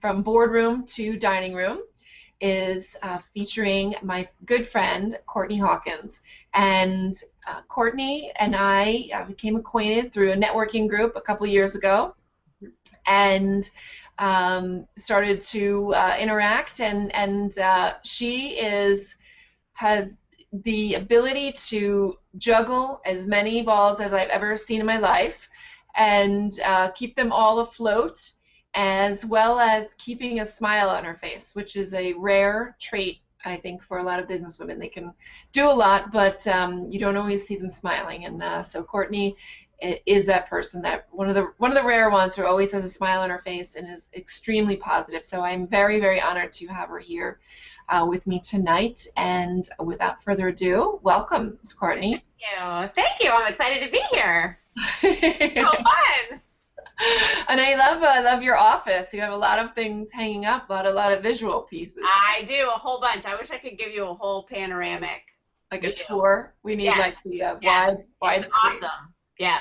from boardroom to dining room, is featuring my good friend, Courtney Hawkins. And Courtney and I became acquainted through a networking group a couple years ago, and started to interact, and she has the ability to juggle as many balls as I've ever seen in my life, and keep them all afloat, as well as keeping a smile on her face, which is a rare trait, I think, for a lot of business women. They can do a lot, but you don't always see them smiling. And so Courtney is that person, that one of the rare ones who always has a smile on her face and is extremely positive. So I'm very, very honored to have her here with me tonight. And without further ado, welcome, Ms. Courtney. Thank you. I'm excited to be here. So fun. And I love your office. You have a lot of things hanging up, a lot of visual pieces. I do, a whole bunch. I wish I could give you a whole panoramic. Like a tour. We need like the wide screen. Awesome. Yeah.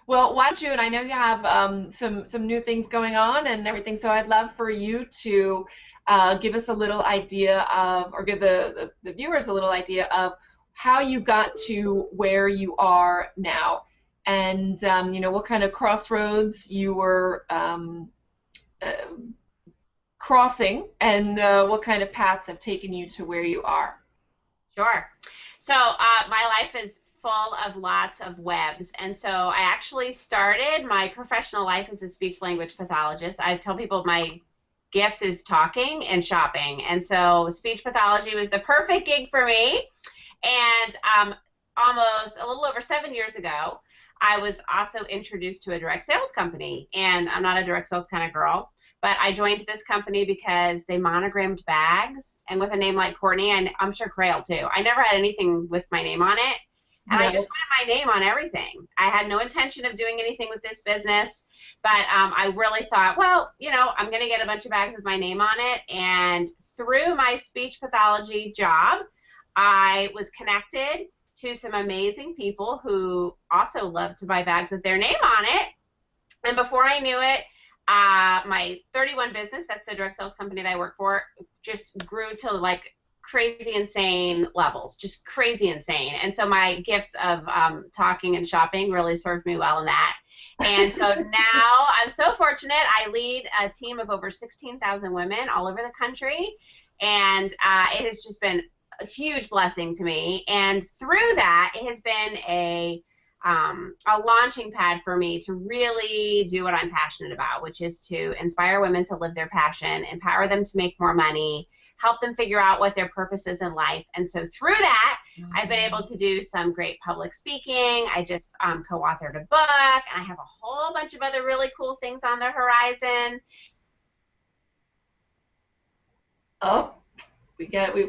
Well, why don't you, and I know you have some new things going on and everything, so I'd love for you to give us a little idea of, or give the viewers a little idea of how you got to where you are now, and you know, what kind of crossroads you were crossing, and what kind of paths have taken you to where you are. Sure. So my life is full of lots of webs, and so I actually started my professional life as a speech language pathologist. I tell people my gift is talking and shopping, and so speech pathology was the perfect gig for me. And almost a little over 7 years ago, I was also introduced to a direct sales company, and I'm not a direct sales kind of girl, but I joined this company because they monogrammed bags, and with a name like Courtney, and I'm sure Krayl too, I never had anything with my name on it, and I just wanted my name on everything. I had no intention of doing anything with this business, but I really thought, well, you know, I'm going to get a bunch of bags with my name on it, and through my speech pathology job, I was connected to some amazing people who also love to buy bags with their name on it, and before I knew it, my 31 business, that's the direct sales company that I work for, just grew to like crazy insane levels, just crazy insane. And so my gifts of talking and shopping really served me well in that. And so now I'm so fortunate. I lead a team of over 16,000 women all over the country, and it has just been a huge blessing to me. And through that, it has been a launching pad for me to really do what I'm passionate about, which is to inspire women to live their passion, empower them to make more money, help them figure out what their purpose is in life. And so through that, I've been able to do some great public speaking. I just co-authored a book, and I have a whole bunch of other really cool things on the horizon. Oh,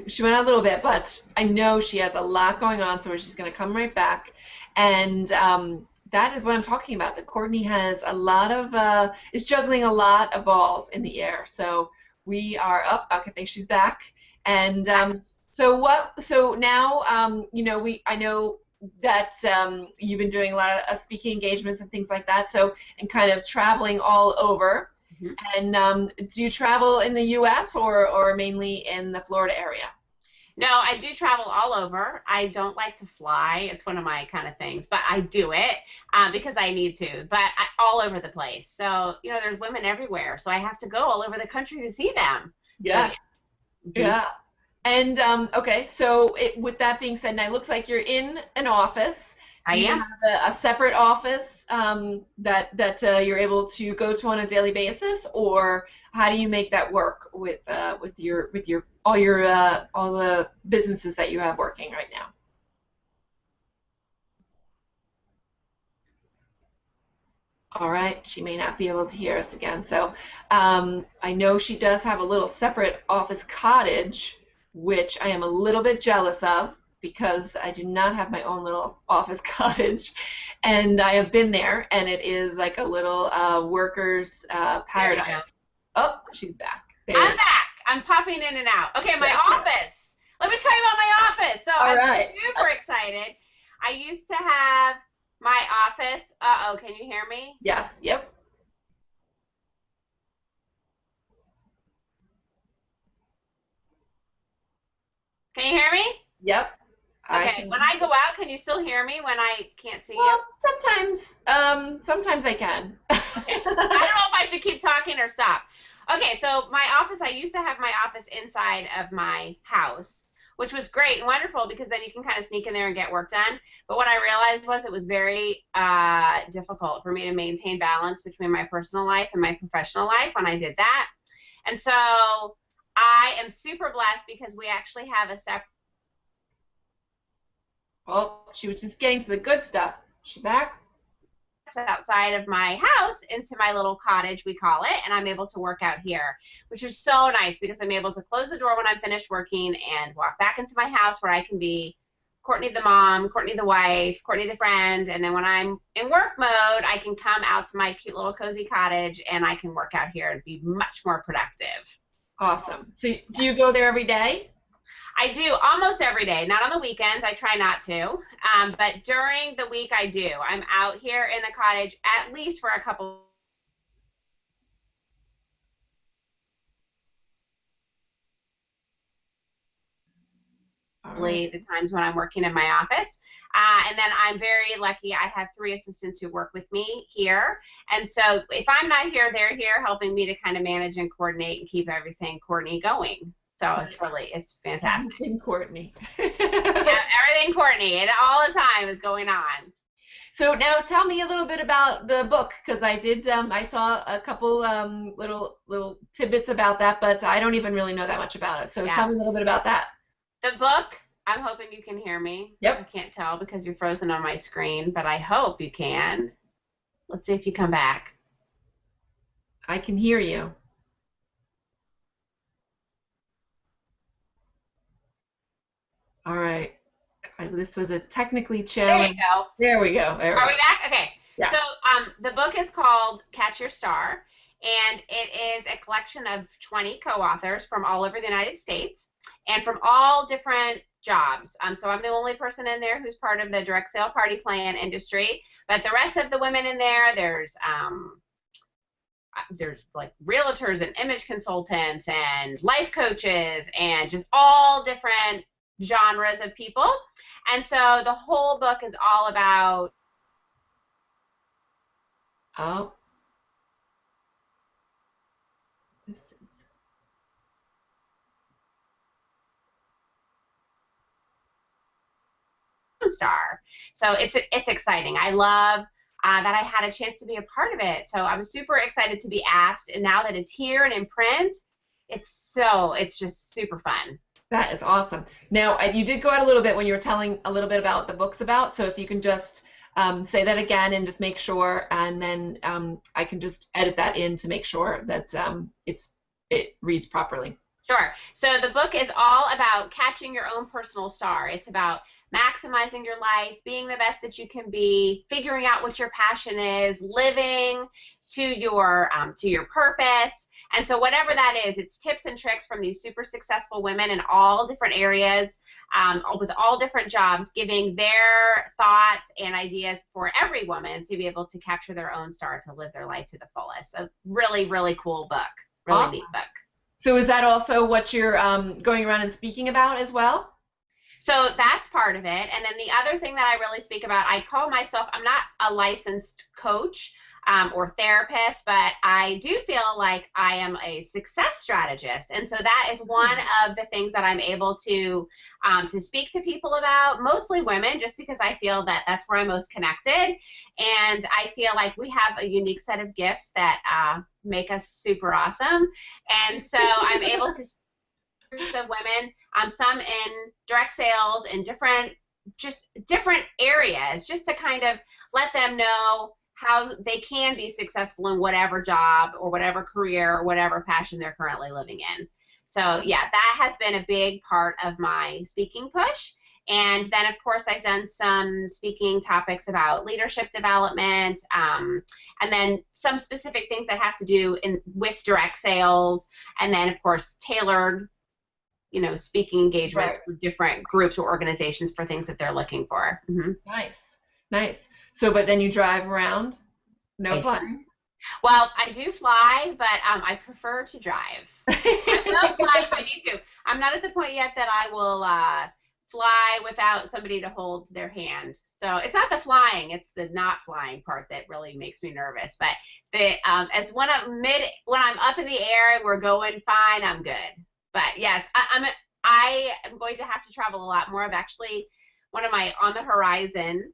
she went out a little bit, but I know she has a lot going on, so she's going to come right back. And that is what I'm talking about. That Courtney has a lot of, is juggling a lot of balls in the air. So we are up. Okay, I think she's back. And so now, you know, I know that you've been doing a lot of speaking engagements and things like that. So, and kind of traveling all over. Mm-hmm. And do you travel in the U.S. or mainly in the Florida area? No, I do travel all over. I don't like to fly. It's one of my kind of things, but I do it because I need to, but all over the place. So, you know, there's women everywhere, so I have to go all over the country to see them. Yes. So, yeah. And, okay, so with that being said, now it looks like you're in an office. I am. Do you have a separate office that you're able to go to on a daily basis, or how do you make that work with all the businesses that you have working right now? All right, she may not be able to hear us again. So I know she does have a little separate office cottage, which I am a little bit jealous of, because I do not have my own little office cottage, and I have been there, and it is like a little worker's paradise. Oh, she's back. I'm back. I'm popping in and out. Okay, my office. Let me tell you about my office. So I'm super excited. I used to have my office. Uh-oh, can you hear me? Yes. Yep. Can you hear me? Yep, I Okay. can. When I go out, can you still hear me when I can't see you? Well, sometimes I can. Okay. I don't know if I should keep talking or stop. Okay, so my office, I used to have my office inside of my house, which was great and wonderful because then you can kind of sneak in there and get work done. But what I realized was it was very difficult for me to maintain balance between my personal life and my professional life when I did that. And so I am super blessed because we actually have a separate Well, she was just getting to the good stuff. She back? outside of my house into my little cottage, we call it, and I'm able to work out here, which is so nice because I'm able to close the door when I'm finished working and walk back into my house where I can be Courtney the mom, Courtney the wife, Courtney the friend, and then when I'm in work mode, I can come out to my cute little cozy cottage and I can work out here and be much more productive. Awesome. So do you go there every day? I do almost every day, not on the weekends. I try not to. But during the week, I do. I'm out here in the cottage at least for a couple All right. the times when I'm working in my office. And then I'm very lucky. I have 3 assistants who work with me here. And so if I'm not here, they're here helping me to kind of manage and coordinate and keep everything Courtney going. So it's fantastic. Everything Courtney. Yeah, everything Courtney and all the time is going on. So now tell me a little bit about the book because I saw a couple little tidbits about that, but I don't even really know that much about it. So tell Yeah. me a little bit about that. The book, I'm hoping you can hear me. I Yep, can't tell because you're frozen on my screen, but I hope you can. Let's see if you come back. I can hear you. All right. This was a technically There you challenging. go. There we go. There we Are go. we back? Okay. Yeah. So the book is called Catch Your Star, and it is a collection of 20 co-authors from all over the United States and from all different jobs. So I'm the only person in there who's part of the direct sale party plan industry, but the rest of the women in there, there's like realtors and image consultants and life coaches and just all different genres of people. And so the whole book is all about Oh, this is. star. So it's exciting. I love that I had a chance to be a part of it. So I'm super excited to be asked. And now that it's here and in print, it's just super fun. That is awesome. Now, you did go out a little bit when you were telling a little bit about the book's about. So if you can just say that again and just make sure, and then I can just edit that in to make sure that it reads properly. Sure. So the book is all about catching your own personal star. It's about maximizing your life, being the best that you can be, figuring out what your passion is, living to your purpose. And so whatever that is, it's tips and tricks from these super successful women in all different areas, with all different jobs, giving their thoughts and ideas for every woman to be able to capture their own star to live their life to the fullest. A really, really cool book. Really Awesome. neat book. So is that also what you're going around and speaking about as well? So that's part of it. And then the other thing that I really speak about, I call myself, I'm not a licensed coach or therapist, but I do feel like I am a success strategist. And so that is one of the things that I'm able to speak to people about, mostly women, just because I feel that that's where I'm most connected. And I feel like we have a unique set of gifts that make us super awesome. And so I'm able to groups of women, some in direct sales in different areas, just to kind of let them know how they can be successful in whatever job or whatever career or whatever passion they're currently living in. So yeah, that has been a big part of my speaking push. And then, of course, I've done some speaking topics about leadership development, and then some specific things that have to do with direct sales, and then, of course, tailored speaking engagements Right. for different groups or organizations for things that they're looking for. Mm-hmm. Nice, nice. So, but then you drive around? No flying? Well, I do fly, but I prefer to drive. I will fly if I need to. I'm not at the point yet that I will fly without somebody to hold their hand. So it's not the flying, it's the not flying part that really makes me nervous. But as when I'm up in the air and we're going fine, I'm good. But yes, I am going to have to travel a lot more. I've actually, one of my on the horizon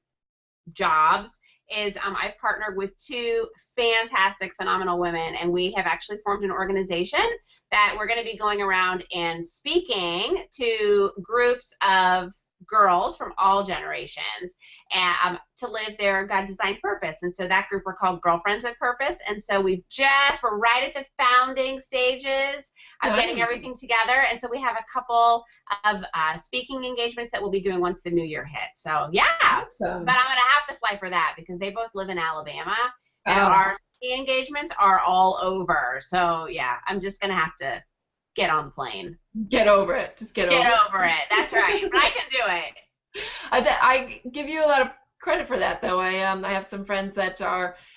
jobs is I've partnered with two fantastic, phenomenal women, and we have actually formed an organization that we're going to be going around and speaking to groups of girls from all generations and to live their God-designed purpose. And so that group we're called Girlfriends with Purpose. And so we're right at the founding stages of getting everything together. And so we have a couple of speaking engagements that we'll be doing once the new year hits. So yeah, Awesome. But I'm going to have to fly for that because they both live in Alabama and our speaking engagements are all over. So yeah, I'm just going to have to get on the plane. Get over it. Just get over it. That's right. But I can do it. I give you a lot of credit for that, though. I have some friends that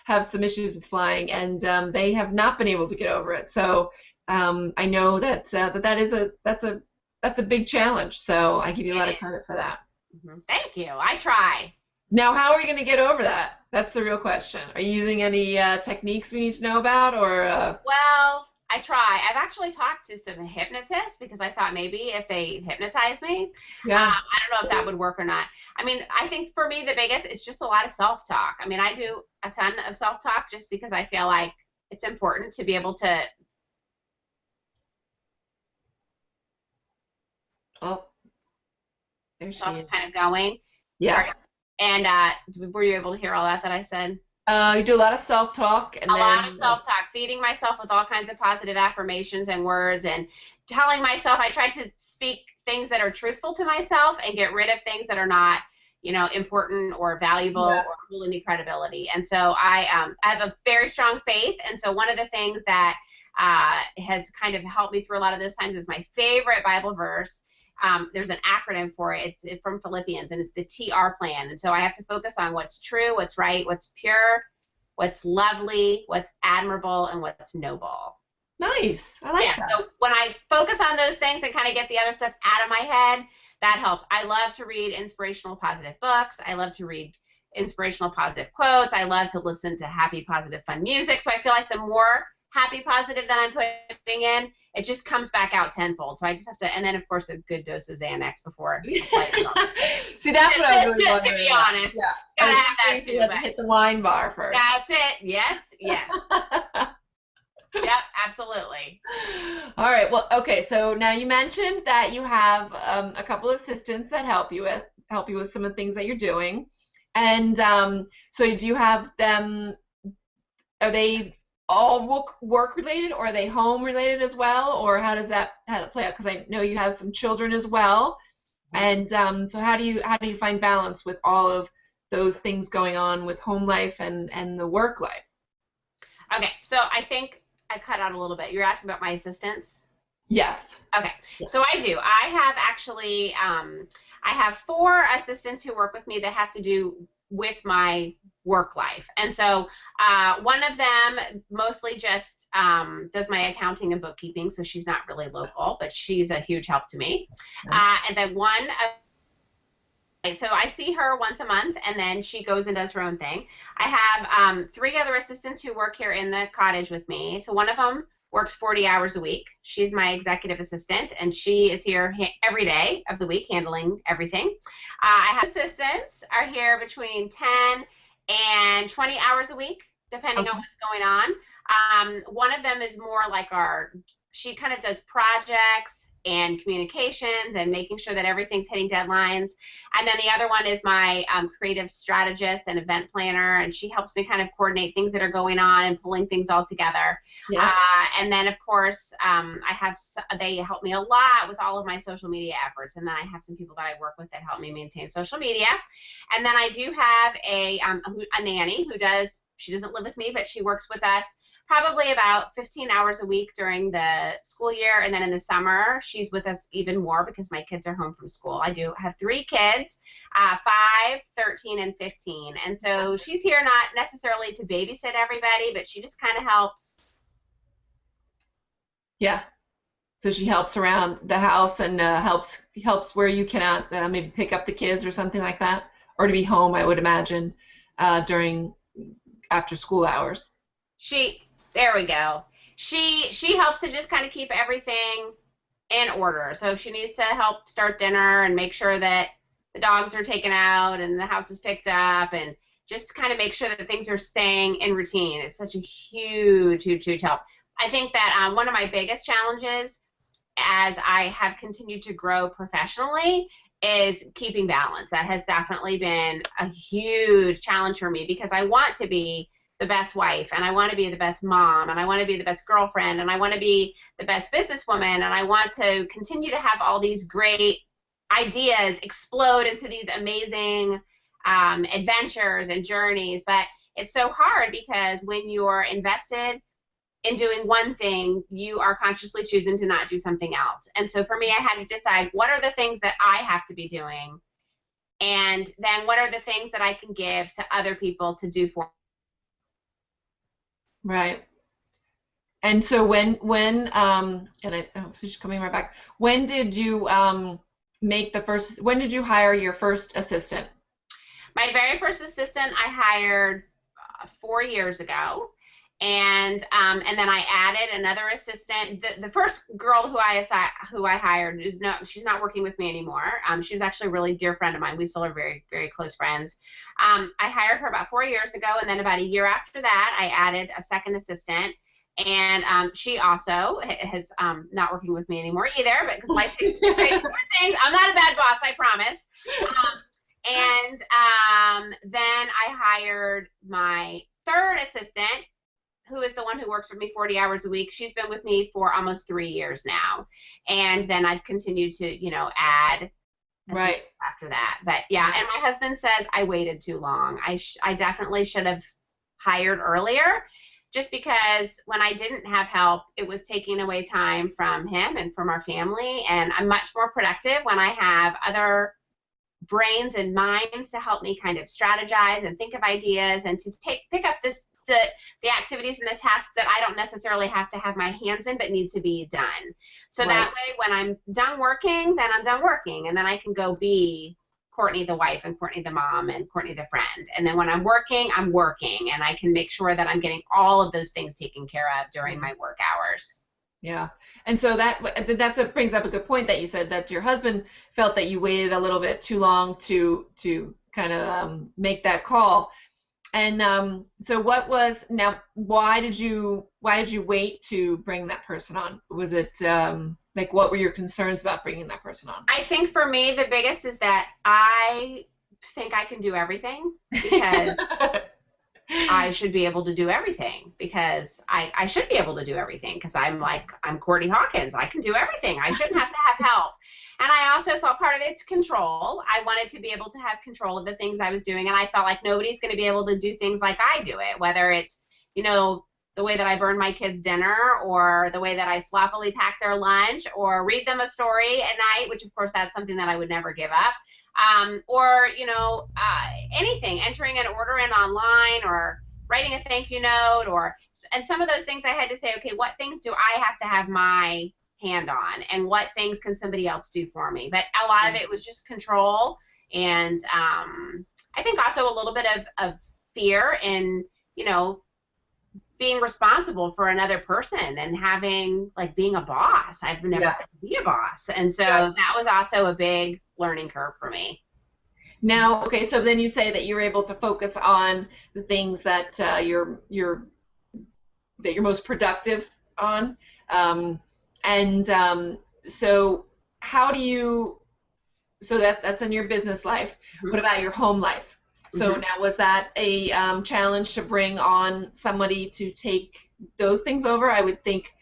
have some issues with flying, and they have not been able to get over it. So I know that's a big challenge. So I give you a lot of credit for that. Mm-hmm. Thank you. I try. Now, how are you going to get over that? That's the real question. Are you using any techniques we need to know about, or? Well, I try. I've actually talked to some hypnotists because I thought maybe if they hypnotize me, I don't know if that would work or not. I mean, I think for me the biggest is just a lot of self-talk. I mean, I do a ton of self-talk just because I feel like it's important to be able to. Oh, there she is. Kind of going. Yeah. And were you able to hear all that I said? You do a lot of self-talk, and a lot of self-talk, feeding myself with all kinds of positive affirmations and words, and telling myself. I try to speak things that are truthful to myself and get rid of things that are not, important or valuable or hold any credibility. And so I have a very strong faith, and so one of the things that has kind of helped me through a lot of those times is my favorite Bible verse. There's an acronym for it. It's from Philippians, and it's the TR plan. And so I have to focus on what's true, what's right, what's pure, what's lovely, what's admirable, and what's noble. Nice. I like that. So when I focus on those things and kind of get the other stuff out of my head, that helps. I love to read inspirational, positive books. I love to read inspirational, positive quotes. I love to listen to happy, positive, fun music. So I feel like the more happy, positive that I'm putting in, it just comes back out tenfold. So I just have to, and then of course a good dose of Xanax before. See, that's what I was really just to be honest. Yeah. Gotta have that too. You have to hit the wine bar first. That's it. Yes. Yes. Yep. Absolutely. All right. Well, okay. So now you mentioned that you have a couple of assistants that help you with some of the things that you're doing, and so do you have them? Are they all work related, or are they home related as well, or how does that play out? Because I know you have some children as well, and so how do you find balance with all of those things going on with home life and the work life? Okay, so I think I cut out a little bit. You're asking about my assistants? Yes. Okay, so I do. I have actually I have 4 assistants who work with me that have to do with my work life. And so one of them mostly just does my accounting and bookkeeping, so she's not really local, but she's a huge help to me. Nice. And then so I see her once a month, and then she goes and does her own thing. I have 3 other assistants who work here in the cottage with me. So one of them works 40 hours a week. She's my executive assistant, and she is here every day of the week handling everything. I have assistants are here between 10 and 20 hours a week, depending on what's going on. One of them is more like she kind of does projects and communications and making sure that everything's hitting deadlines. And then the other one is my creative strategist and event planner, and she helps me kind of coordinate things that are going on and pulling things all together. Yeah. And then, of course, they help me a lot with all of my social media efforts, and then I have some people that I work with that help me maintain social media. And then I do have a nanny she doesn't live with me, but she works with us probably about 15 hours a week during the school year, and then in the summer she's with us even more because my kids are home from school. I do have 3 kids, 5, 13, and 15, and so she's here not necessarily to babysit everybody, but she just kind of helps. Yeah. So she helps around the house and helps where you cannot maybe pick up the kids or something like that, or to be home, I would imagine, during after school hours. There we go. She helps to just kind of keep everything in order. So she needs to help start dinner and make sure that the dogs are taken out and the house is picked up, and just kind of make sure that things are staying in routine. It's such a huge, huge, huge help. I think that one of my biggest challenges as I have continued to grow professionally is keeping balance. That has definitely been a huge challenge for me because I want to be the best wife, and I want to be the best mom, and I want to be the best girlfriend, and I want to be the best businesswoman, and I want to continue to have all these great ideas explode into these amazing adventures and journeys. But it's so hard because when you're invested in doing one thing, you are consciously choosing to not do something else. And so for me, I had to decide what are the things that I have to be doing, and then what are the things that I can give to other people to do for me. Right. And so she's coming right back. When did you when did you hire your first assistant? My very first assistant I hired 4 years ago. And then I added another assistant. The first girl who I hired she's not working with me anymore. She was actually a really dear friend of mine. We still are very, very close friends. I hired her about 4 years ago, and then about a year after that, I added a second assistant. And she also has not working with me anymore either, but because life takes great things. I'm not a bad boss, I promise. Then I hired my third assistant, who is the one who works with me 40 hours a week. She's been with me for almost 3 years now. And then I've continued to, add right after that. But yeah, and my husband says I waited too long. I definitely should have hired earlier, just because when I didn't have help, it was taking away time from him and from our family. And I'm much more productive when I have other brains and minds to help me kind of strategize and think of ideas and to pick up the activities and the tasks that I don't necessarily have to have my hands in but need to be done. So that way when I'm done working, then I'm done working, and then I can go be Courtney the wife and Courtney the mom and Courtney the friend. And then when I'm working, and I can make sure that I'm getting all of those things taken care of during my work hours. Yeah. And so that's what brings up a good point that you said, that your husband felt that you waited a little bit too long to kind of make that call. And so why did you wait to bring that person on? Was it what were your concerns about bringing that person on? I think for me, the biggest is that I think I can do everything because I should be able to do everything because I should be able to do everything because I'm Courtney Hawkins. I can do everything. I shouldn't have to have help. And I also thought part of it's control. I wanted to be able to have control of the things I was doing, and I felt like nobody's going to be able to do things like I do it, whether it's, the way that I burn my kids' dinner, or the way that I sloppily pack their lunch, or read them a story at night, which of course that's something that I would never give up. Or anything, entering an order in online, or writing a thank you note, and some of those things I had to say, okay, what things do I have to have my hand on, and what things can somebody else do for me? But a lot of it was just control, and I think also a little bit of fear in, being responsible for another person and having, being a boss. I've never had to be a boss. And so that was also a big learning curve for me. Now, okay, so then you say that you're able to focus on the things that you're most productive on. So how do you, so that's in your business life. Mm-hmm. What about your home life? So now, was that a challenge to bring on somebody to take those things over? I would think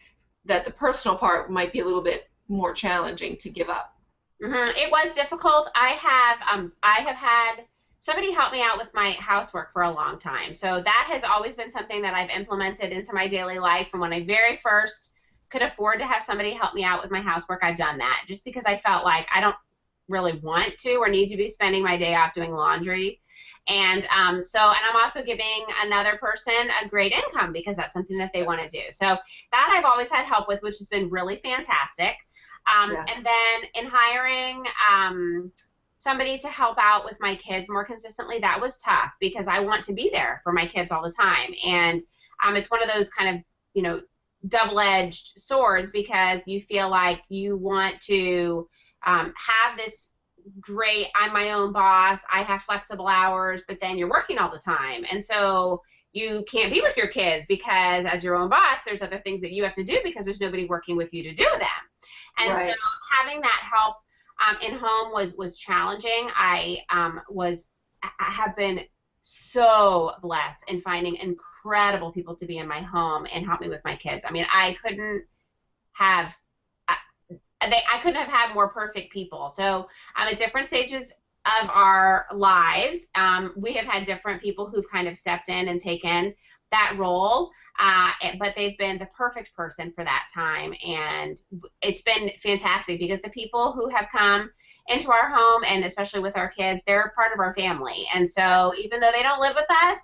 that the personal part might be a little bit more challenging to give up. Mm-hmm. It was difficult. I have had somebody help me out with my housework for a long time. So that has always been something that I've implemented into my daily life. From when I very first could afford to have somebody help me out with my housework, I've done that, just because I felt like I don't really want to or need to be spending my day off doing laundry. And and I'm also giving another person a great income because that's something that they want to do. So that I've always had help with, which has been really fantastic. And then in hiring somebody to help out with my kids more consistently, that was tough because I want to be there for my kids all the time. And it's one of those kind of, double-edged swords because you feel like you want to have this great, I'm my own boss, I have flexible hours, but then you're working all the time. And so you can't be with your kids because as your own boss, there's other things that you have to do because there's nobody working with you to do them. And so having that help in home was challenging. I have been so blessed in finding incredible people to be in my home and help me with my kids. I mean, I couldn't have had more perfect people. So at different stages of our lives, we have had different people who've kind of stepped in and taken that role, but they've been the perfect person for that time. And it's been fantastic because the people who have come into our home, and especially with our kids, they're part of our family. And so even though they don't live with us,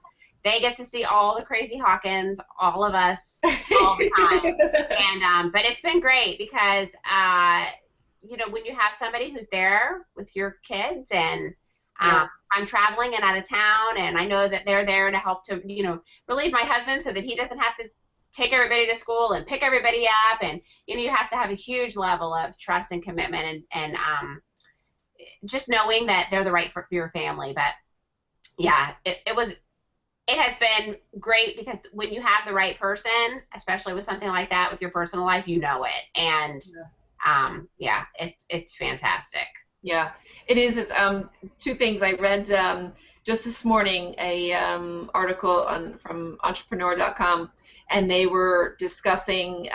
they get to see all the crazy Hawkins, all of us, all the time. And but it's been great because when you have somebody who's there with your kids and I'm traveling and out of town, and I know that they're there to help to relieve my husband so that he doesn't have to take everybody to school and pick everybody up, and you have to have a huge level of trust and commitment and just knowing that they're the right for your family. But yeah, it has been great because when you have the right person, especially with something like that with your personal life, you know it. And it's fantastic. Yeah, it is. It's two things. I read just this morning a article from entrepreneur.com, and they were discussing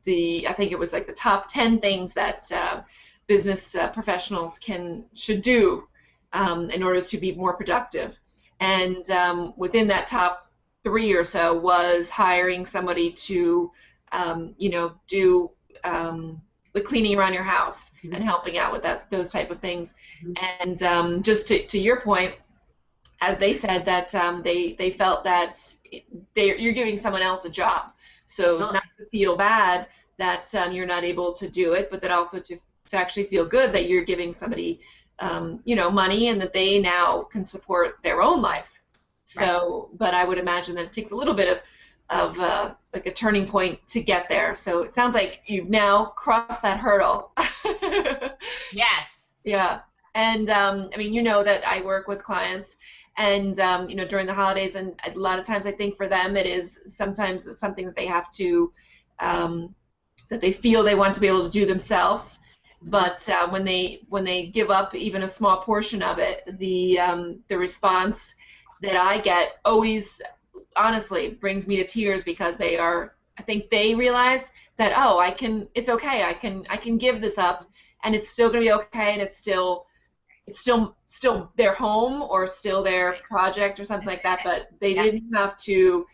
the I think it was like the top 10 things that business professionals should do in order to be more productive. And within that top 3 or so was hiring somebody to do the cleaning around your house and helping out with those type of things. And just to your point, as they said that they felt that you're giving someone else a job, so Absolutely. Not to feel bad that you're not able to do it, but that also to actually feel good that you're giving somebody money and that they now can support their own life. So, but I would imagine that it takes a little bit of like a turning point to get there. So it sounds like you've now crossed that hurdle. Yes. Yeah. And I mean, that I work with clients and, during the holidays, and a lot of times I think for them it is sometimes something that they have to, that they feel they want to be able to do themselves. But when they give up even a small portion of it, the response that I get always honestly brings me to tears because I think they realize that, it's okay, I can give this up and it's still going to be okay, and it's still their home or still their project or something like that, but they didn't have to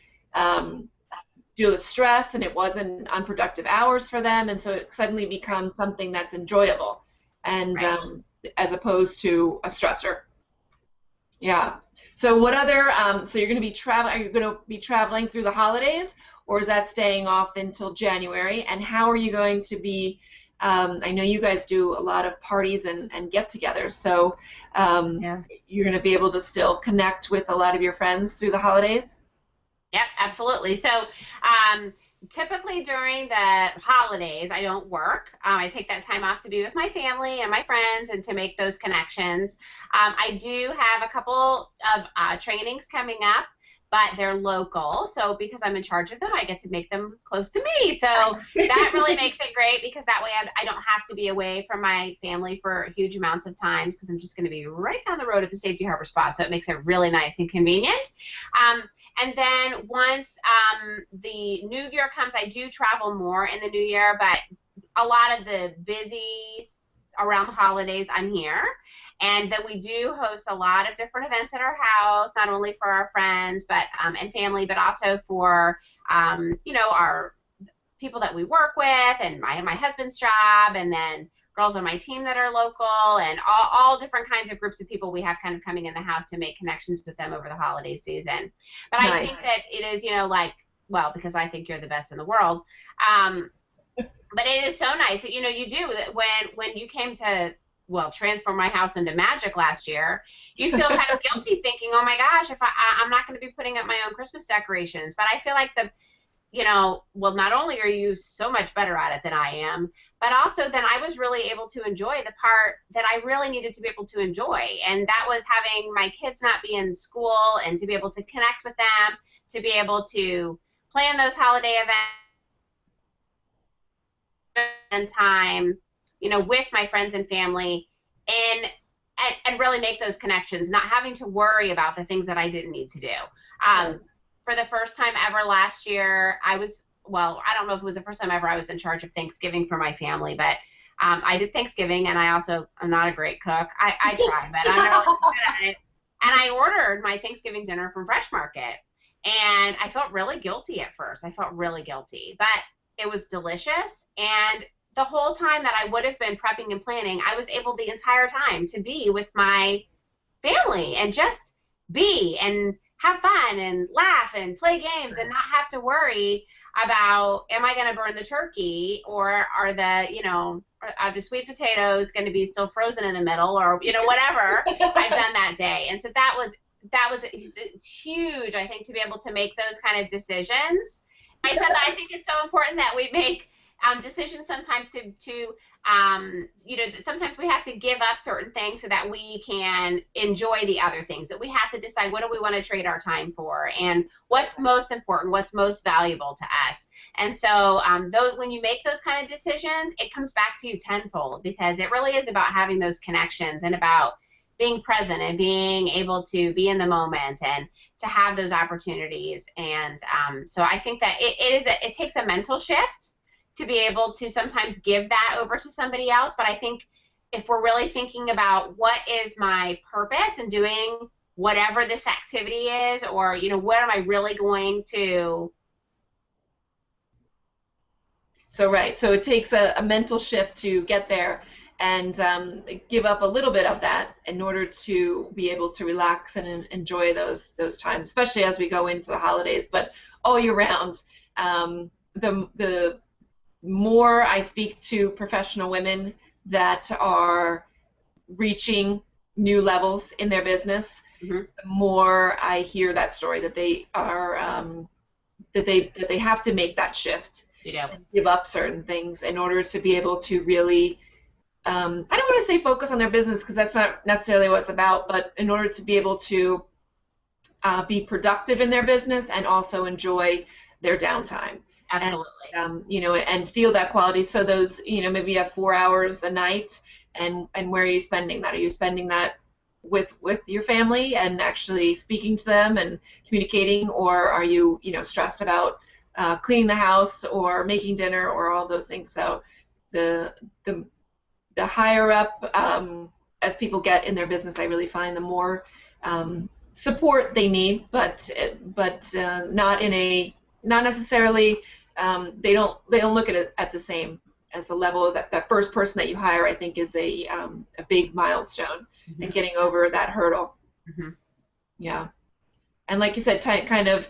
deal with stress, and it wasn't unproductive hours for them, and so it suddenly becomes something that's enjoyable, and as opposed to a stressor. Yeah. So what other? So you're going to be traveling. Are you going to be traveling through the holidays, or is that staying off until January? And how are you going to be? I know you guys do a lot of parties and get-togethers, so you're going to be able to still connect with a lot of your friends through the holidays. Yep, absolutely. So typically during the holidays, I don't work. I take that time off to be with my family and my friends and to make those connections. I do have a couple of trainings coming up, but they're local. So because I'm in charge of them, I get to make them close to me. So that really makes it great because that way I don't have to be away from my family for huge amounts of times because I'm just going to be right down the road at the Safety Harbor Spa. So it makes it really nice and convenient. And then once the new year comes, I do travel more in the new year, but a lot of the busy around the holidays, I'm here. And then we do host a lot of different events at our house, not only for our friends but and family, but also for our people that we work with and my husband's job. And then girls on my team that are local, and all different kinds of groups of people we have kind of coming in the house to make connections with them over the holiday season. But I think that it is, like, well, because I think you're the best in the world. But it is so nice that, you do that when you came to, well, transform my house into magic last year, you feel kind of guilty thinking, oh my gosh, if I'm not going to be putting up my own Christmas decorations. But I feel like well, not only are you so much better at it than I am, but also then I was really able to enjoy the part that I really needed to be able to enjoy. And that was having my kids not be in school and to be able to connect with them, to be able to plan those holiday events and time, with my friends and family, and really make those connections, not having to worry about the things that I didn't need to do. For the first time ever last year, I don't know if it was the first time ever I was in charge of Thanksgiving for my family, but I did Thanksgiving, and I also am not a great cook. I try, but I'm not really good at it. And I ordered my Thanksgiving dinner from Fresh Market, and I felt really guilty at first. I felt really guilty, but it was delicious. And the whole time that I would have been prepping and planning, I was able the entire time to be with my family and just be and have fun and laugh and play games and not have to worry about, am I going to burn the turkey, or are the sweet potatoes going to be still frozen in the middle, or whatever I've done that day. And so that was huge, I think, to be able to make those kind of decisions. I said that I think it's so important that we make decisions sometimes sometimes we have to give up certain things so that we can enjoy the other things, that we have to decide what do we want to trade our time for and what's most important, what's most valuable to us. And so when you make those kind of decisions, it comes back to you tenfold, because it really is about having those connections and about being present and being able to be in the moment and to have those opportunities. And so I think that it takes a mental shift to be able to sometimes give that over to somebody else. But I think if we're really thinking about what is my purpose in doing whatever this activity is, or, what am I really going to... So it takes a mental shift to get there and give up a little bit of that in order to be able to relax and enjoy those times, especially as we go into the holidays, but all year round. The more I speak to professional women that are reaching new levels in their business, the more I hear that story, that they are that they have to make that shift, and give up certain things in order to be able to really I don't want to say focus on their business, because that's not necessarily what it's about, but in order to be able to be productive in their business and also enjoy their downtime. Absolutely. And feel that quality. So those, maybe you have 4 hours a night, and where are you spending that? Are you spending that with your family and actually speaking to them and communicating, or are you, stressed about cleaning the house or making dinner or all those things? So the higher up as people get in their business, I really find the more support they need, but not necessarily. They don't look at it at the same as the level that first person that you hire. I think is a big milestone in getting over that hurdle. Yeah, and like you said, kind of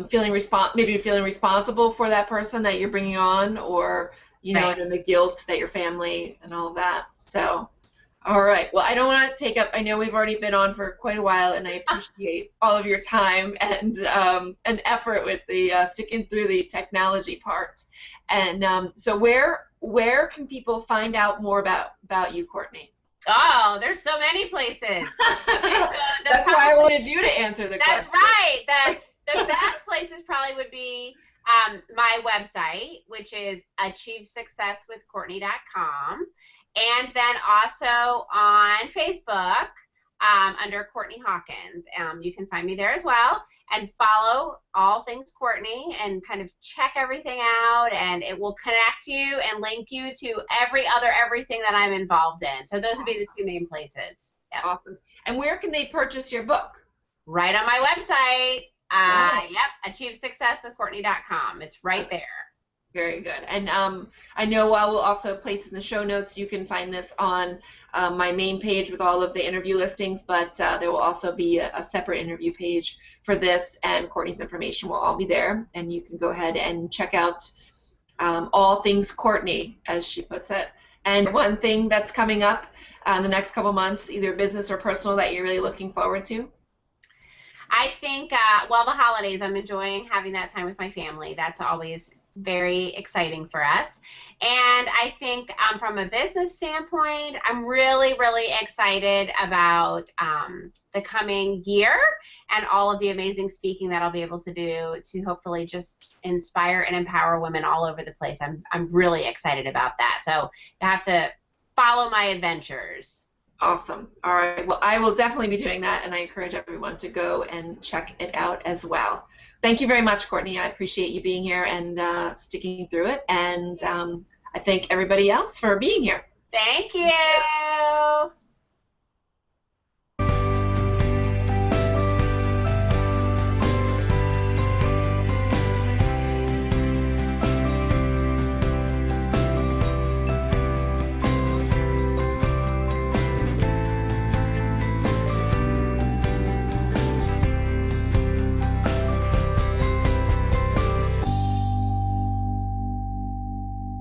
feeling responsible for that person that you're bringing on, or and then the guilt that your family and all of that. So, all right. Well, I don't want to take up. I know we've already been on for quite a while, and I appreciate all of your time and effort with the sticking through the technology part. And so, where can people find out more about you, Courtney? Oh, there's so many places. That's why I wanted you to answer the question. That's right. The best places probably would be my website, which is achievesuccesswithcourtney.com, and then also on Facebook under Courtney Hawkins. You can find me there as well, and follow all things Courtney and kind of check everything out, and it will connect you and link you to everything that I'm involved in. So those would be the two main places. Yep. Awesome. And where can they purchase your book? Right on my website. Yep, achievesuccesswithcourtney.com. It's right there. Very good. And I know I will also place in the show notes, you can find this on my main page with all of the interview listings, but there will also be a separate interview page for this, and Courtney's information will all be there. And you can go ahead and check out all things Courtney, as she puts it. And one thing that's coming up in the next couple months, either business or personal, that you're really looking forward to? I think, well, the holidays, I'm enjoying having that time with my family. That's always very exciting for us. And I think from a business standpoint, I'm really, really excited about the coming year and all of the amazing speaking that I'll be able to do to hopefully just inspire and empower women all over the place. I'm really excited about that. So you have to follow my adventures. Awesome. All right. Well, I will definitely be doing that, and I encourage everyone to go and check it out as well. Thank you very much, Courtney. I appreciate you being here and sticking through it, and I thank everybody else for being here. Thank you.